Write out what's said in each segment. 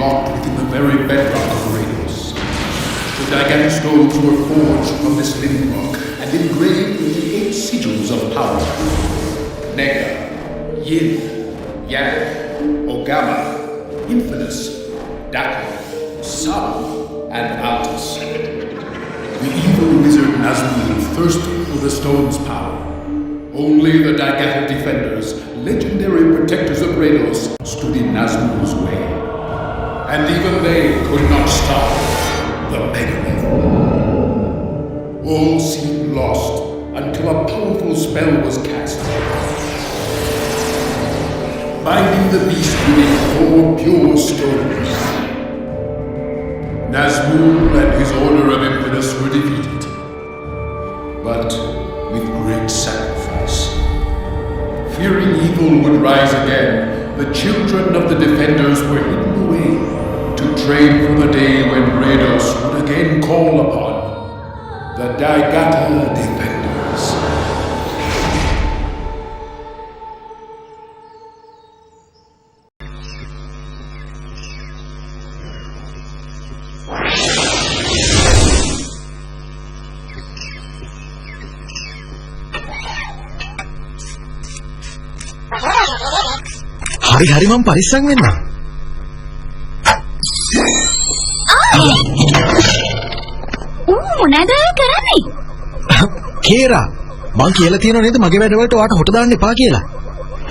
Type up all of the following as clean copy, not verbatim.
locked within the very bedrock of Radios. The gigantic stones were forged from this living rock and engraved with the 8 sigils of power. Nega, Yin, Yang, Ogama, Infinus, Daka, Sab, and Altus. The evil wizard Nazgul thirsted for the stone's power. Only the Daigathal defenders, legendary protectors of Radios, stood in Nazgul's way. And even they could not stop the Megalith. All seemed lost until a powerful spell was cast. Binding the beast within 4 pure stones. Nazgul and his Order of Impidus were defeated, but with great sacrifice. Fearing evil would rise again, the children of the defenders were hidden away to train for the day when Radios would again call upon the Daigathal defenders. හරි මම පරිස්සම් වෙන්න. මොනවද කරන්නේ? කේරා මං කියලා තියෙනව නේද මගේ වැඩවලට ඔයාට හොට දාන්න එපා කියලා.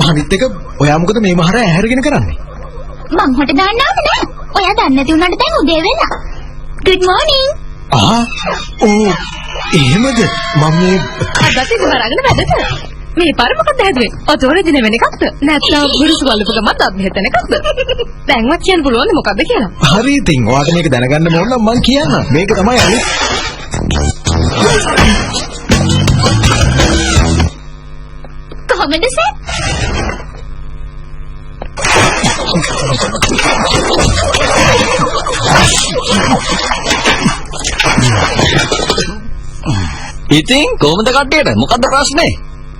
අනිත් එක ඔයා මොකද මේ මහරය ඇහැරගෙන කරන්නේ? මං හොට දාන්න ආවේ නෑ. ඔයා දන්නේ නැති උනට දැන් උදේ වෙලා. Good morning. ඕ එහෙමද? මම මේ අදත් ඉතින් බරගෙන වැඩද? මේ පාර මොකක්ද හැදුවේ? ඔතෝරේ දින වෙන එකක්ද? නැත්නම් ගුරුසු වලපු ගමන් දත් මෙහෙතන එකක්ද? දැන්වත් කියන්න පුළුවන්ද මොකක්ද කියලා? හරි ඉතින් ඔයාට මේක දැනගන්න ඕන නම් මං කියන්න. මේක තමයි අනිත් කොහොමද සර්? ඉතින් කොහොමද කට්ටියට? මොකද්ද ප්‍රශ්නේ?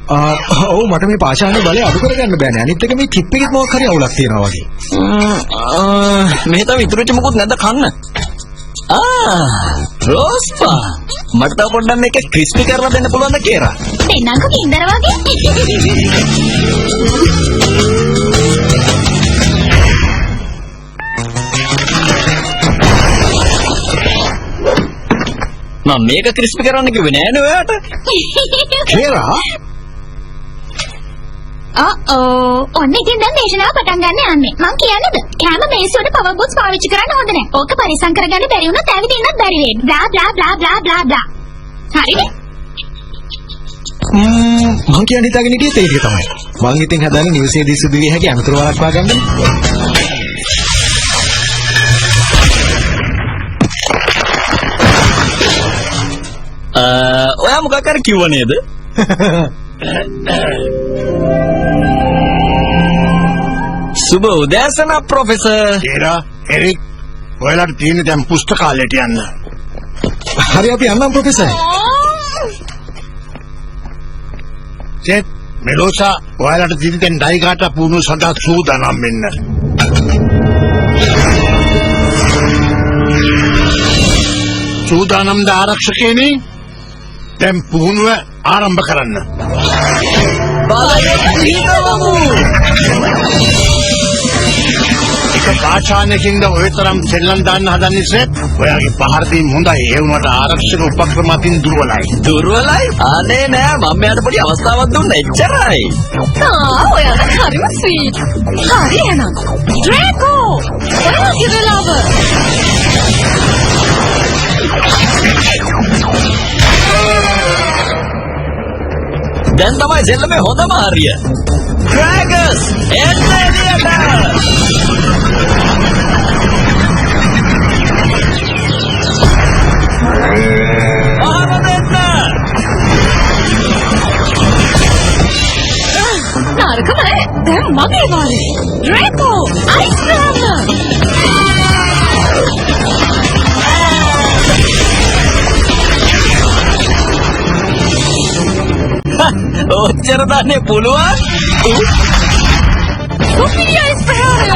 ඔව් මට මේ පාෂාණයේ බලය අඩු කරගන්න බෑනේ. අනිත් එක මේ චිප් එකෙත් මොකක් හරි අවුලක් තියෙනවා වගේ. මේ තව ඉතුරුච්ච මොකුත් නැද්ද කන්න? රෝස්පා මට තව පොඩ්ඩක් මේක ක්‍රිස්පි කරලා දෙන්න පුළුවන්ද කියලා? දෙන්නකෝ කින්දර වගේ. මම මේක ක්‍රිස්පි කරන්න කිව්වේ නෑනේ ඔයාට. කේරා ඔන්න ඉතින් දැන් දේශනාව පටන් ගන්න යන්නේ. මං කියන්නද? කැම මේසුවට පවර් බෝට්ස් පාවිච්චි කරන්න හොඳ නැහැ. ඕක පරිසම් කරගන්න බැරි වුණොත් ඇවිදින්නත් බැරි වෙයි. Blah blah blah blah blah blah. හරිද? මං කියන්නේ හිතාගෙන හිටියේ ඒක තමයි. මං ඉතින් හදන්නේ නිවසේදී සිදු විය හැකි අනුතර වළක්වා ගන්න. ඔයා මොකක් හරි කිව්ව නේද? සුබ උදෑසන ප්‍රොෆෙසර්. කේරා එරික් ඔයාලට තියෙන දැන් පුස්තකාලයට යන්න. හරි අපි යන්නම් ප්‍රොෆෙසර්. සෙත් මෙලෝසා ඔයාලට තියෙන දැන් ඩයිගාටා පුහුණුව සඳහා සූදානම් වෙන්න. සූදානම්ද ආරක්ෂකයනි? දැන් පුහුණුව ආරම්භ කරන්න. එක පාචානකින්ද ඔය තරම් සෙල්ලම් දාන්න හදන්නේ සෙත්? ඔයාගේ පහර දීම හොඳයි. ඒ වුණාට ආරක්ෂක උපක්‍රම අතින් දුර්වලයි. දුර්වලයි? අනේ නෑ මම මෙයාට පොඩි අවස්ථාවක් දුන්න එච්චරයි. ඔයාලා හරිම ස්වීට්. හරි එහෙනම්. ඩ්‍රේකෝ. ඔයාගේ වෙලාව. දැන් තමයි සෙල්ලමේ හොඳම හරිය. ඩ්‍රැගන්ස් එන්න එළියට. ආව දෙන්න. නරකමයි. දැන් මගේ වාරේ. ඩ්‍රේකෝ අයිස් ක්‍රෑම්. ඔච්චර දන්නේ පුළුවන්? සුපිරියයි ප්‍රහාරය.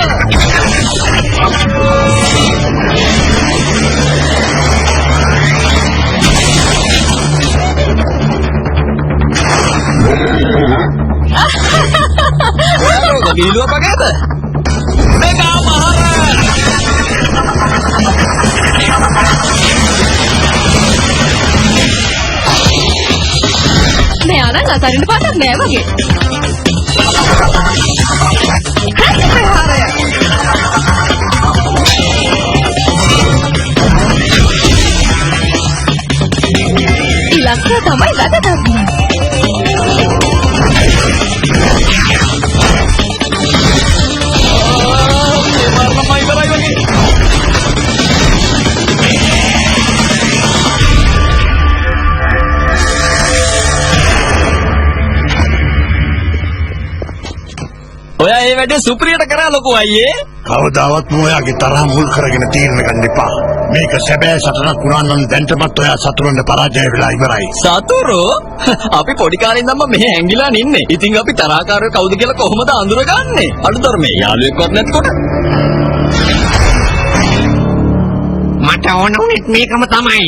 Gila apa kata? Mega Mahara. මෙයානම් අතරින් පාටක් නෑ වගේ. හරි ප්‍රහාරය. ඉලක්කය තමයි වැදගත්. ඔයා ඒ වැඩේ සුපිරියට කරා ලොකු අයියේ. කවදාවත් ඔයාගේ තරහ මුල් කරගෙන තීරණ ගන්න එපා. මේක සැබෑ සටනක් වුණා නම් දැන්ටමත් ඔයා සතුරුන්ට පරාජය වෙලා ඉවරයි. සතුරෝ අපි පොඩි කාලේ ඉඳන්ම මෙහෙ ඇංගිලා නින්නේ. ඉතින් අපි තරහකාරයෝ කවුද කියලා කොහොමද අඳුරගන්නේ? අලුතරමේ යාළුවෙක්වත් නැත්කොට. මට ඕන උනේත් මේකම තමයි.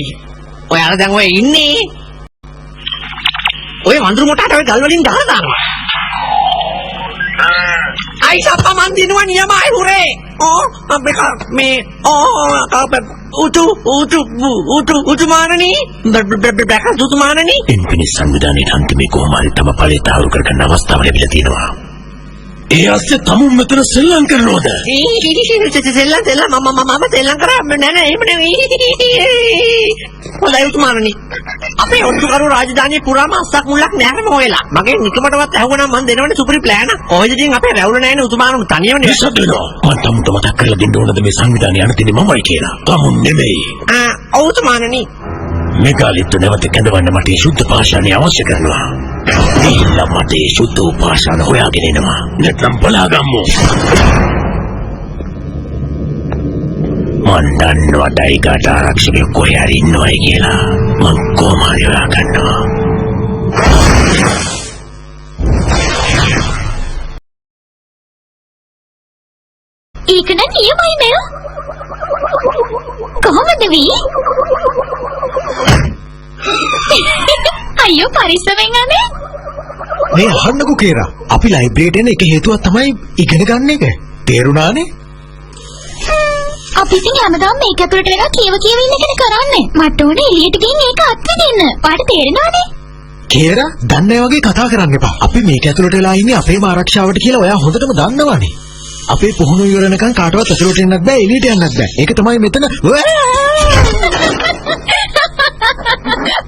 ඔයාලා දැන් ඔය ඉන්නේ. ඔය වඳුරු මොටාට ඔය ගල් වලින් ගහලා දානවා. Ay, siapa mandinuan niya mahure? Oh, mereka utu mana nih? Mereka utu mana nih? Ini sanggudani nanti miko mari tama pali tahu kerana awastha mana bila tinwa. Asli tamu metna sellang karnoda. Sellang mama sellang kara nana Hොඳයි උතුමාණනි. අපේ ඔට්ටුකරු රාජධානිය පුරාම අස්සක් මුල්ලක් නැරම හොයලා. මගේ නිකමටවත් ඇහුණා මම දෙනවනේ සුපිරි plan එක. ඔය ඉතින් අපේ රැවුල නැහැනේ උතුමාණන් තනියමනේ. විසදෙනවා. මම තමුන්ට මතක් කරලා දෙන්න ඕනද මේ සංවිධානය යන තිනේ මමයි කියලා. තමුන් නෙමෙයි. ඔව් උතුමාණනි. මේකාලිට නැවත කැඳවන්න මට ශුද්ධ පාෂාණය අවශ්‍ය කරනවා. ඊළඟ මට ශුද්ධ පාෂාණ හොයාගෙන එනවා. නැත්නම් බලාගම්මු. මන් දන්නවා ඩයිගාට ආරක්ෂකයෙක් කොහේ හරි ඉන්නවයි කියලා. මං කොහොම හරි හොයාගන්නවා. ඒක නම් නියමයි නේද? කොහොමද වී? අයියෝ පරිස්සමෙන් අනේ. මේ අහන්නකෝ කේරා. අපි ලයිබ්‍රරියට එන එක හේතුවක් තමයි ඉගෙන ගන්න එක. තේරුණානේ? අපි ඉතින් හැමදාම මේක ඇතුළට වෙලා කියව ඉන්න කෙනෙක් කරන්නේ. මට ඕනේ එළියට ගිහින් ඒක අත්විඳින්න. ඔයාලට තේරෙනවනේ? කේරා, දන්නේ වගේ කතා කරන්න එපා. අපි මේක ඇතුළට වෙලා ඉන්නේ අපේම ආරක්ෂාවට කියලා ඔයා හොඳටම දන්නවනේ. අපේ පුහුණු ඉවරනකන් කාටවත් ඇතුළට එන්නත් බෑ, එළියට යන්නත් බෑ. ඒක තමයි මෙතන.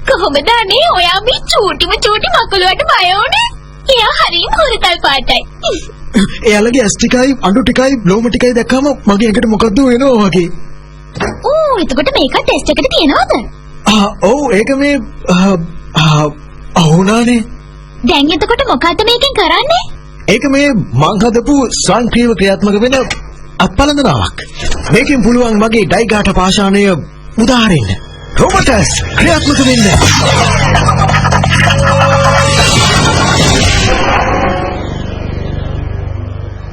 කොහොමද අනේ ඔයා මේ චූටි මකුලුවට බය වුනේ? එයා හරිම හොරතල් පාටයි. එයාලගේ ඇස් ටිකයි අඬු ටිකයි ලෝම ටිකයි දැක්කම මගේ ඇඟට මොකද්ද වෙනවා වගේ. එතකොට මේක ටෙස්ට් එකට තියනවද? ඔව් ඒක මේ අහුණානේ. දැන් එතකොට මොකද්ද මේකෙන් කරන්නේ? ඒක මේ මං හදපු සංක්‍රීය ක්‍රියාත්මක වෙන අත්පලඳනාවක්. මේකෙන් පුළුවන් මගේ ඩයිගාට පාෂාණය උදාහරින්න. රොබොටස් ක්‍රියාත්මක වෙන්න.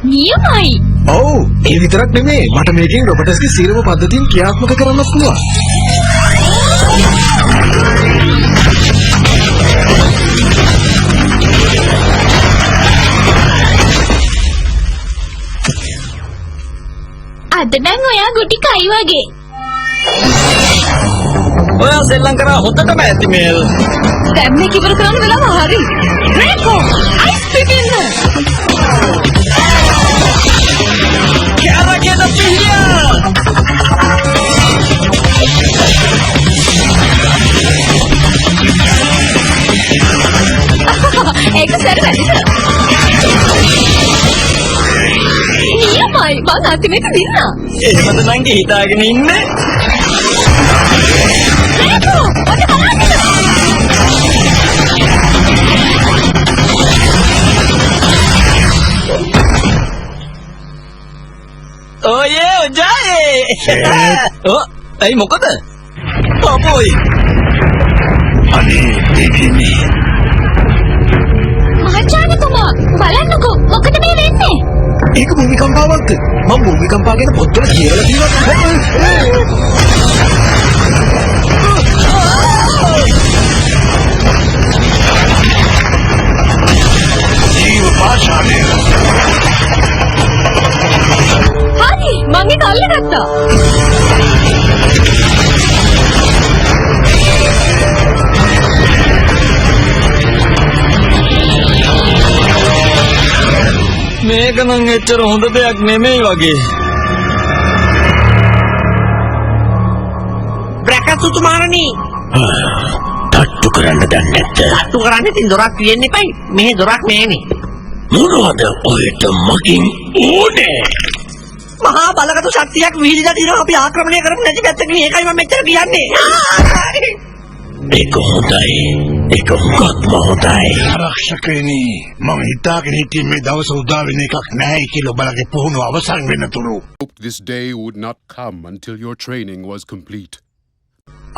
නියමයි. ඔව් ඒ විතරක් නෙමෙයි මට මේකෙන් රොබොටස්ගේ සීරම පද්ධතියෙන් ක්‍රියාත්මක කරන්න පුළුවන්. අද නම් ඔයා ගුටි කයි වගේ. ඔයා සෙල්ලම් කරා හොඳටම ඇති මේල්. දැන් මේක ඉවර කරන්න වෙලාව හරි. රේකෝ ice පිටින්න. Cara que no pilla. ඒක සැරවැදිද? නියමයි මං අන්තිමට දින්න. එහෙමද නංගි හිතාගෙන ඉන්නේ? රේකෝ ඔන්න බලන්න. Oh yeah, Ojai. Oh, ay මොකද? අපෝයි. අනේ දෙවියනේ. මහාචාර්යතුමා බලන්නකෝ මොකද මේ වෙන්නේ? ඒක භූමිකම්පාවක්ද? මම භූමිකම්පා ගැන පොත්වල කියලා තියෙනවා. ජීව පාෂාණය හරි මං ඒක අල්ලගත්තා. මේක නම් එච්චර හොඳ දෙයක් නෙමෙයි වගේ. බ්‍රැකට් උතුමාණනි තට්ටු කරන්න දන්නේ නැත්ද? අට්ටු කරන්නේ ඉතින් දොරක් තියෙන්න එපයි. මෙහෙ දොරක් නෑනේ. මොනවද ඔයට මගින් ඕනේ? මහා බලගතු ශක්තියක් විහිදිලා තියෙනවා අපි ආක්‍රමණය කරමු නැති පැත්තකින්. ඒකයි මම මෙච්චර කියන්නේ. ඒක හොඳයි. ඒක හුඟක්ම හොඳයි. ආරක්ෂකයනි මම හිතාගෙන හිටියේ මේ දවස උදා වෙන එකක් නැහැ කියලා ඔබලගේ පුහුණුව අවසන් වෙනතුරු. Hoped this day would not come until your training was complete.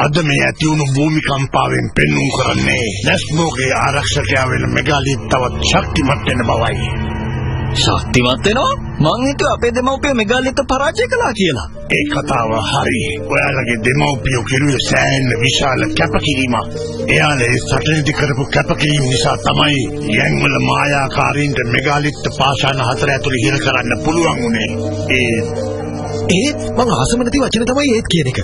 අද මේ ඇති වුණු භූමිකම්පාවෙන් පෙන්වුම් කරන්නේ නැස්මෝගේ ආරක්ෂකයා වෙන මෙගාලිත් තවත් ශක්තිමත් වෙන බවයි. ශක්තිමත් වෙනවා? මං හිතුවා අපේ දෙමව්පිය මෙගාලිත් පරාජය කළා කියලා. ඒ කතාව හරි. ඔයාලගේ දෙමව්පියෝ කිරුවේ සෑහෙන විශාල කැපකිරීමක්. එයාලා ඒ සටනේදී කරපු කැපකිරීම නිසා තමයි යැන්වල මායාකාරීන්ට මෙගාලිත් පාෂාණ 4 ඇතුළේ හිර කරන්න පුළුවන් වුණේ. ඒත් මං ආසම නැති වචන තමයි ඒත් කියන එක.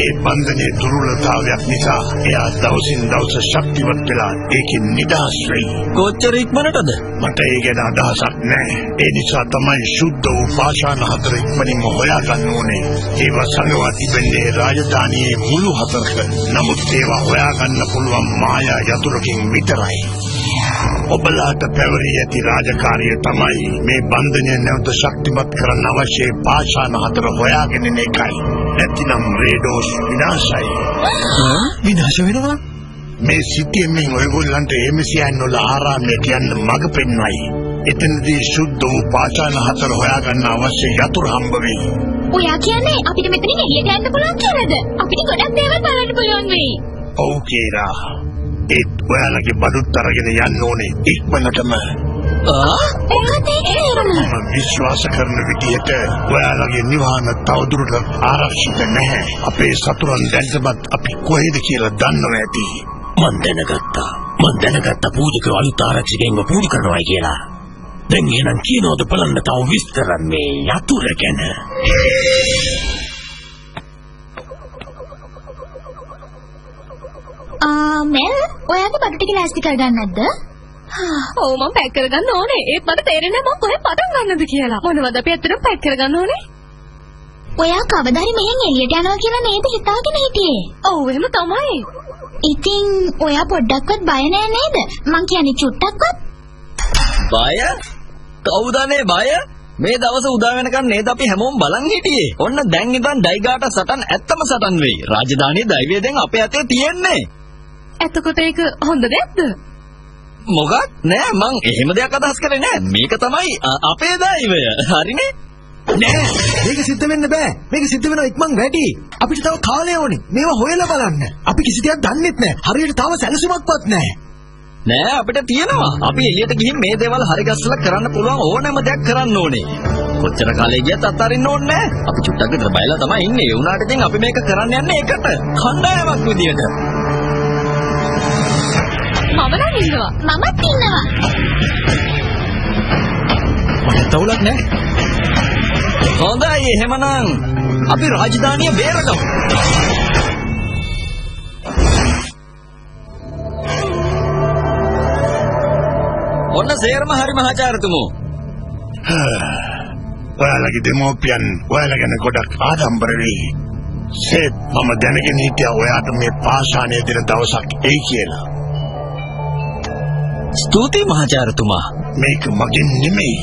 ඒ බන්ධනයේ දුර්වලතාවයක් නිසා එයා දවසින් දවස ශක්තිවත් වෙලා ඒකෙන් නිදහස් වෙයි. කොච්චර ඉක්මනටද? මට ඒ ගැන අදහසක් නැහැ. ඒ නිසා තමයි සුද්ධ වූ පාෂාණ 4 ඉක්මනින්ම හොයාගන්න ඕනේ. ඒවා සංගවා තිබෙන්නේ රාජධානියේ මුළු 4ක. නමුත් ඒවා හොයාගන්න පුළුවන් මායා යතුරකින් විතරයි. ඔබලාට පැවරී ඇති රාජකාරිය තමයි මේ බන්ධනය නැවත ශක්තිමත් කරන්න අවශ්‍ය පාෂාණ 4 හොයාගෙන ඉන්න එකයි. නැතිනම් රේඩෝස් විනාශයි. විනාශ වෙනවා? මේ සිටියමින් ඔයගොල්ලන්ට එමසියන් වල ආරාමයට යන්න මඟ පෙන්වයි. එතනදී සුද්ධ වූ පාෂාණ 4 හොයාගන්න අවශ්‍ය යතුරු හම්බ වෙයි. ඔයා කියන්නේ අපිට මෙතනින් එළියට යන්න පුළුවන් කියලාද? අපිට ගොඩක් දේවල් බලන්න පුළුවන් වෙයි. ඔව් කියලා. ඒත් ඔයාලගේ බඩුත් අරගෙන යන්න ඕනේ ඉක්මනටම. මොකද මම විශ්වාස කරන විදිහට ඔයාලගේ නිවහන තවදුරටත් ආරක්ෂිත නැහැ. අපේ සතුරන් දැන්ටමත් අපි කොහෙද කියලා දන්නව ඇති. මන් දැනගත්තා පූජකව අලුත් ආරක්ෂකයෙක්ව පුහුණු කරනවායි කියලා. දැන් එහෙනම් කියනවද බලන්න තව විස්තර මේ යතුර ගැන. මෙල් ඔයාගේ බඩු ටික ලෑස්ති කරගන්න නැද්ද? ඔව් මම පැක් කරගන්න ඕනේ. ඒත් මට තේරෙන්නේ නැහැ මම කොහෙන් පටන් ගන්නද කියලා. මොනවද අපි ඇත්තටම පැක් කරගන්න ඕනේ? ඔයා කවදාරි මෙහෙන් එළියට යනවා කියලා නේද හිතාගෙන හිටියේ? ඔව් එහෙම තමයි. ඉතින් ඔයා පොඩ්ඩක්වත් බය නෑ නේද? මං කියන්නේ චුට්ටක්වත්? බය? කවුදනේ බය? මේ දවස උදා වෙනකන් නේද අපි හැමෝම බලන් හිටියේ. ඔන්න දැන් ඉඳන් ඩයිගාට සටන් ඇත්තම සටන් වෙයි. රාජධානියේ දෛවය දැන් අපේ අතේ තියෙන්නේ. එතකොට ඒක හොඳ දෙයක්ද? මොකක්? නෑ මං එහෙම දෙයක් අදහස් කරේ නෑ. මේක තමයි අපේ දෛවය. හරිනේ? නෑ මේක සිද්ධ වෙන්න බෑ. මේක සිද්ධ වෙනවා ඉක්මන් වැඩි. අපිට තව කාලය ඕනේ. මේවා හොයලා බලන්න. අපි කිසි දෙයක් දන්නෙත් නෑ. හරියට තාම සැලසුමක්වත් නෑ. නෑ අපිට තියෙනවා. අපි එළියට ගිහින් මේ දේවල් හරි ගස්සලා කරන්න පුළුවන් ඕනෑම දෙයක් කරන්න ඕනේ. කොච්චර කාලෙ ගියත් අතාරින්න ඕනේ නෑ. අපි චුට්ටක් විතර බයලා තමයි ඉන්නේ. ඒ වුණාට ඉතින් අපි මේක කරන්න යන්නේ එකට. කණ්ඩායමක් විදියට. මම නම් ඉන්නවා. මමත් ඉන්නවා. මට තවුලක් නෑ. හොඳයි එහෙමනම් අපි රාජධානිය බේරගමු. ඔන්න සේරම හරි මහාචාර්යතුමෝ. ඔයාලගේ දෙමෝපියන් ඔයාලා ගැන ගොඩක් ආඩම්බර වෙයි. සේත් මම දැනගෙන හිටියා ඔයාට මේ පාෂාණය දෙන දවසක් එයි කියලා. ස්තුතියි මහාචාර්යතුමා. මේක මගෙන් නෙමෙයි.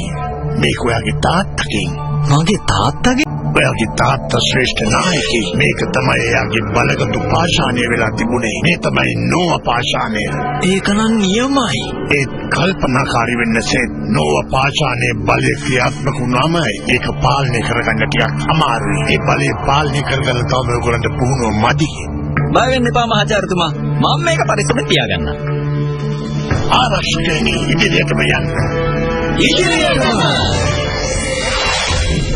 මේක ඔයාගේ තාත්තගෙන්. මගේ තාත්තගේ? ඔයාගේ තාත්තා ශ්‍රේෂ්ඨ නායකයෙක්. මේක තමයි එයාගේ බලගතු පාෂාණය වෙලා තිබුණේ. මේ තමයි නෝවා පාෂාණය. ඒක නම් නියමයි. ඒ කල්පනාකාරී වෙන්න සේත් නෝවා පාෂාණයේ බලය ක්‍රියාත්මක වුණාම ඒක පාලනය කරගන්න ටිකක් අමාරුයි. ඒ බලය පාලනය කරගන්න තව ඔයගොල්ලන්ට පුහුණුව මදි. බය වෙන්න එපා මහාචාර්යතුමා. මම මේක පරිස්සමෙන් තියාගන්නම්. ආරක්ෂකයනි ඉදිරියටම යන්න. ඉදිරියටම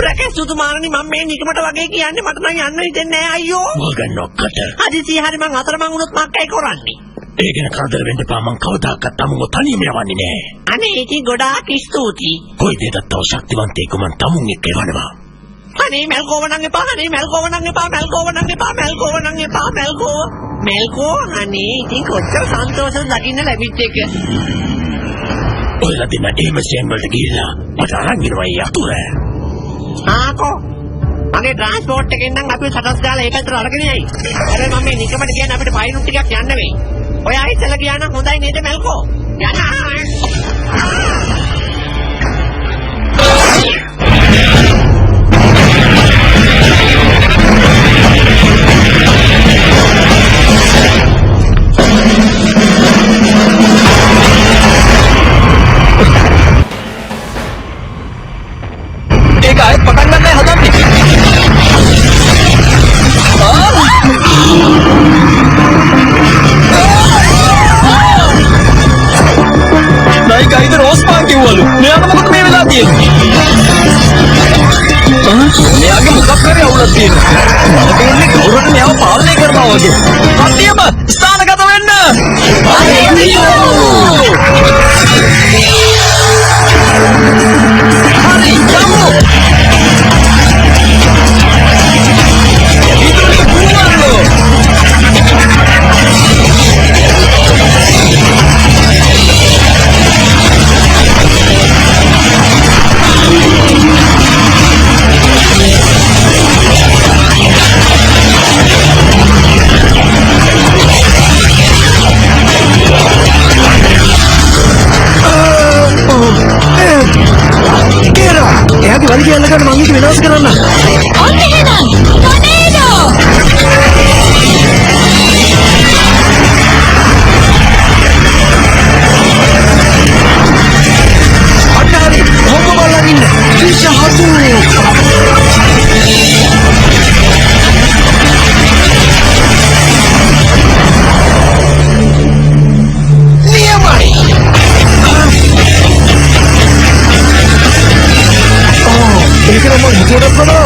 රැකස් සුතුමාණනි මම මේ නිකමට වගේ කියන්නේ මට නම් යන්න හිතෙන්නේ නැහැ අයියෝ. මගන්න ඔක්කට. හදිසියෙ හරි මං අතරමං වුණොත් මක්කයි කරන්නේ. ඒ ගැන කරදර වෙන්න එපා. මං කවදාකවත් තමුව තනියම යවන්නේ නෑ. අනේ ඉතින් ගොඩාක් ස්තුතියි. කොයි දෙයකට තව ශක්තිවන්තයෙකු මං තමුන් එක්ක එවනවා. අනේ මල්කෝව නම් එපා. අනේ මල්කෝව නම් එපා. මල්කෝව නම් එපා. මල්කෝව නම් එපා. මල්කෝ අනේ ඉතින් කොච්චර සන්තෝෂද දකින්න ලැබිච්ච එක. ඔයලා දෙන්න එමසෙන් වලට ගිහිල්ලා මට අරන් එනවා යතුර. ආකෝ මගේ ට්‍රාන්ස්පෝර්ට් එකෙන් නම් අපි සටස් ගාලා ඒ පැත්තට අරගෙන යයි. හැබැයි මම මේ නිකමට කියන්නේ අපිට පයින් ටිකක් යන්න වෙයි. ඔයා ඉතල ගියා නම් හොඳයි නේද මල්කෝ? යන්න. ඒක ආයෙත් පටන් ගන්නයි හදන්නේ. නයි ගයිද රෝස් පාන් කිව්වලු. මෙයාට මොකද මේ වෙලා තියෙන්නේ? මෙයාගේ මොකක් කරේ අවුලක් තියෙනවා. මම කියන්නේ කවුරුත් මෙයාව පාලනය කරනවා වගේ. කට්ටියම ස්ථානගත වෙන්න. හරි යමු. එයාගේ වලිගය අල්ලගන්න මං ඒක විනාශ කරන්න. ඔන්න එහෙනම් ටොනේඩෝ. අන්න හරි. හොම්බ බලන් ඉන්න. විශාහතු. නියමයි. ඒක නම් මම හිතුවට වඩා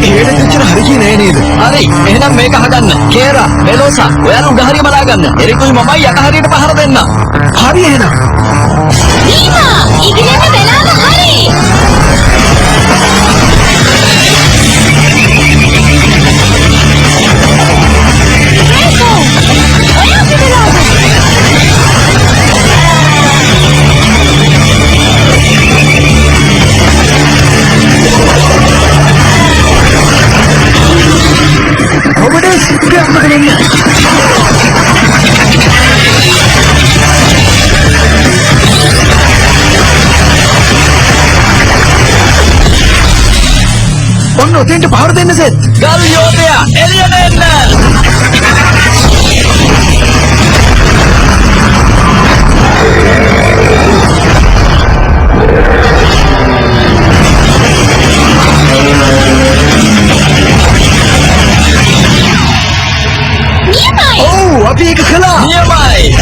ඒකට දෙච්චර හරි කියේ නෑ නේද? හරි එහෙනම් මේක අහගන්න. කේරා මෙලෝසා ඔයාලා උගහරිය බලා ගන්න. එරිකුයි මමයි යට හරියට පහර දෙන්න. හරි එහෙනම්. දීපා ඉගෙනම වෙලාව හරි. Robotes, ක්‍රියාත්මක වෙන්න. ඔන්න ඔතෙන්ට පහර දෙන්න සෙත්. ගල් යෝධයා එළියට එන්න. ඔව් අපි ඒක කළා. නියමයි.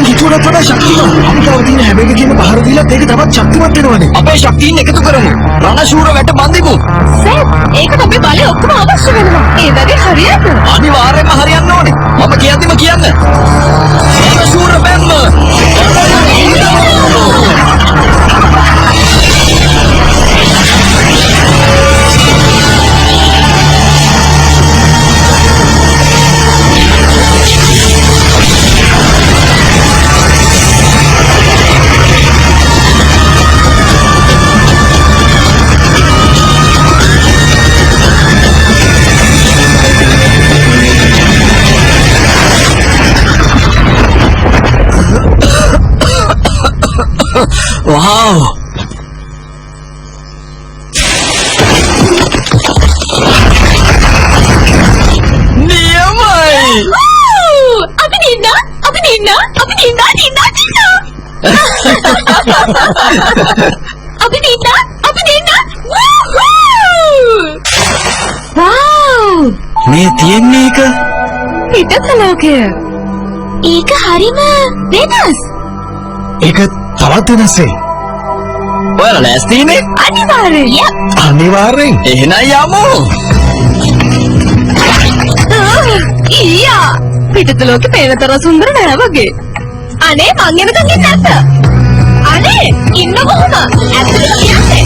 හිතුවටත් වඩා ශක්තිමත්. අපි තව තියෙන හැම එකකින්ම පහර දීලත් ඒක තවත් ශක්තිමත් වෙනවනේ. අපේ ශක්තියින් එකතු කරමු. රණශූර වැට බඳිමු. සර් ඒකට අපේ බලය ඔක්කොම අවශ්‍ය වෙනවා. ඒ වැඩේ හරියට. අනිවාර්යයෙන්ම හරියන්න ඕනේ. මම කියද්දිම කියන්න. රණශූර බැම්ම. Wow! නියමයි! අපි දින්න අපි දින්න වව් මේ තියන්නේ එක පිටත ලෝකය ඒක හරිම වෙනස්. ඒක තවත් වෙනස්සේ. ඔයාලා ලෑස්තිනේ? අනිවාර්යෙන් අනිවාර්යෙන්. එහෙනම් යමු! ඊයා පිටත ලෝකෙ පේනතර සුන්දර නෑ වගේ. අනේ මං එනකන් ඉන්න නැත්ත. අනේ ඉන්න කොහොම? ඇත්තට කියන්නේ.